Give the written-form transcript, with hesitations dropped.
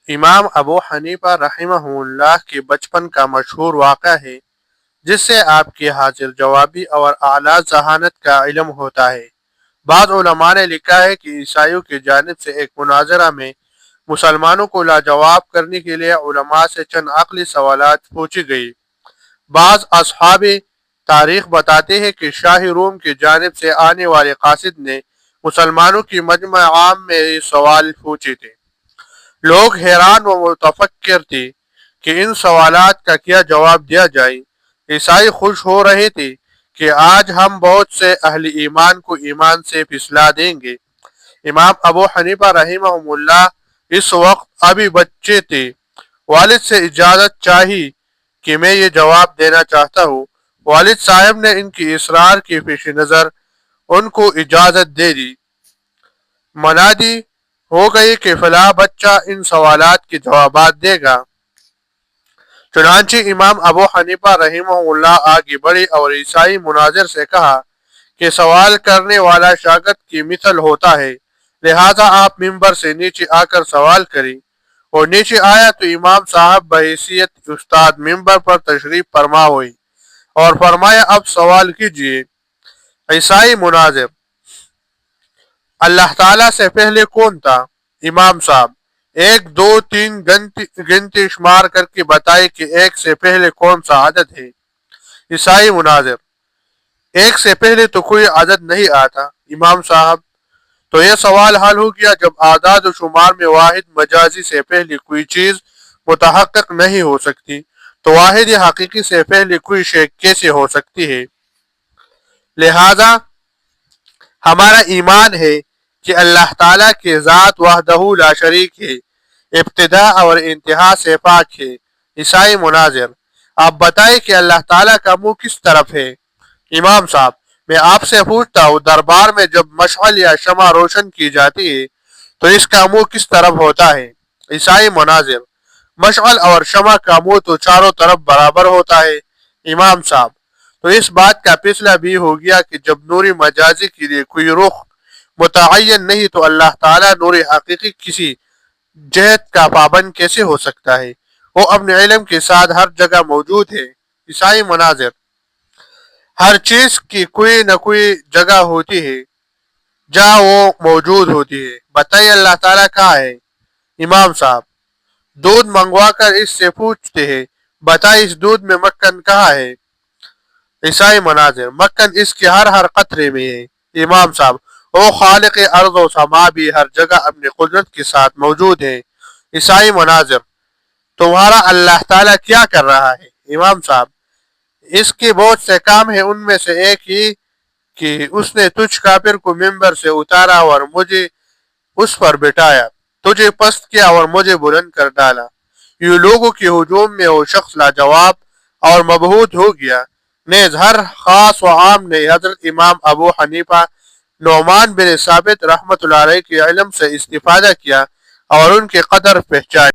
امام ابو حنیفہ رحمہ اللہ کے بچپن کا مشہور واقعہ ہے جس سے آپ کی حاضر جوابی اور اعلیٰ ذہانت کا علم ہوتا ہے۔ بعض علماء نے لکھا ہے کہ عیسائیوں کی جانب سے ایک مناظرہ میں مسلمانوں کو لاجواب کرنے کے لیے علماء سے چند عقلی سوالات پوچھی گئی۔ بعض اصحاب تاریخ بتاتے ہیں کہ شاہ روم کی جانب سے آنے والے قاصد نے مسلمانوں کی مجمع عام میں یہ سوال پوچھے تھے۔ لوگ حیران و متفکر تھے کہ ان سوالات کا کیا جواب دیا جائے۔ عیسائی خوش ہو رہے تھے کہ آج ہم بہت سے اہل ایمان کو ایمان سے پھسلا دیں گے۔ امام ابو حنیفہ رحمہ اللہ اس وقت ابھی بچے تھے۔ والد سے اجازت چاہی کہ میں یہ جواب دینا چاہتا ہوں۔ والد صاحب نے ان کی اصرار کے پیش نظر ان کو اجازت دے دی۔ منادی ہو گئی کہ فلاں بچہ ان سوالات کے جوابات دے گا۔ چنانچہ امام ابو حنیفہ رحمہ اللہ آگے بڑھے اور عیسائی مناظر سے کہا کہ سوال کرنے والا شاگرد کی مثل ہوتا ہے، لہذا آپ ممبر سے نیچے آ کر سوال کریں۔ اور نیچے آیا تو امام صاحب بحیثیت استاد ممبر پر تشریف فرما ہوئے اور فرمایا اب سوال کیجئے۔ عیسائی مناظر: اللہ تعالیٰ سے پہلے کون تھا؟ امام صاحب: 1 2 3 گنتی شمار کر کے بتائے کہ 1 سے پہلے کون سا عدد ہے۔ عیسائی مناظر: 1 سے پہلے تو کوئی عدد نہیں آتا۔ امام صاحب: تو یہ سوال حل ہو گیا، جب اعداد و شمار میں واحد مجازی سے پہلے کوئی چیز متحقق نہیں ہو سکتی تو واحد حقیقی سے پہلے کوئی شے کیسے ہو سکتی ہے؟ لہذا ہمارا ایمان ہے کہ اللہ تعالیٰ کی ذات وحدہ لا شریک ہے، ابتدا اور انتہا سے پاک ہے۔ عیسائی مناظر: آپ بتائیں کہ اللہ تعالیٰ کا منہ کس طرف ہے؟ امام صاحب: میں آپ سے پوچھتا ہوں، دربار میں جب مشعل یا شمع روشن کی جاتی ہے تو اس کا منہ کس طرف ہوتا ہے؟ عیسائی مناظر: مشعل اور شمع کا منہ تو چاروں طرف برابر ہوتا ہے۔ امام صاحب: تو اس بات کا فیصلہ بھی ہو گیا کہ جب نور مجازی کے لیے کوئی رخ متعین نہیں تو اللہ تعالیٰ نور حقیقی کسی جہت کا پابند کیسے ہو سکتا ہے؟ وہ اپنے علم کے ساتھ ہر جگہ موجود ہے۔ عیسائی مناظر: ہر چیز کی کوئی نہ کوئی جگہ ہوتی ہے جہاں وہ موجود ہوتی ہے، بتائیے اللہ تعالیٰ کہاں ہے؟ امام صاحب: دودھ منگوا کر اس سے پوچھتے ہیں، بتائیے اس دودھ میں مکھن کہاں ہے؟ عیسائی مناظر: مکھن اس کے ہر قطرے میں ہے۔ امام صاحب: وہ خالق ارض و سما بھی ہر جگہ اپنی قدرت کے ساتھ موجود ہے۔ عیسائی مناظر: تمہارا اللہ تعالیٰ کیا کر رہا ہے؟ امام صاحب: اس کے بہت سے کام ہیں، ان میں سے ایک یہ کہ اس نے تجھ کافر کو ممبر سے اتارا اور مجھے اس پر بٹھایا، تجھے پست کیا اور مجھے بلند کر ڈالا۔ یہ لوگوں کے ہجوم میں وہ شخص لاجواب اور مبہوت ہو گیا۔ نیز ہر خاص و عام نے حضرت امام ابو حنیفہ نعمان بن ثابت رحمۃ اللہ علیہ کے علم سے استفادہ کیا اور ان کی قدر پہچانی۔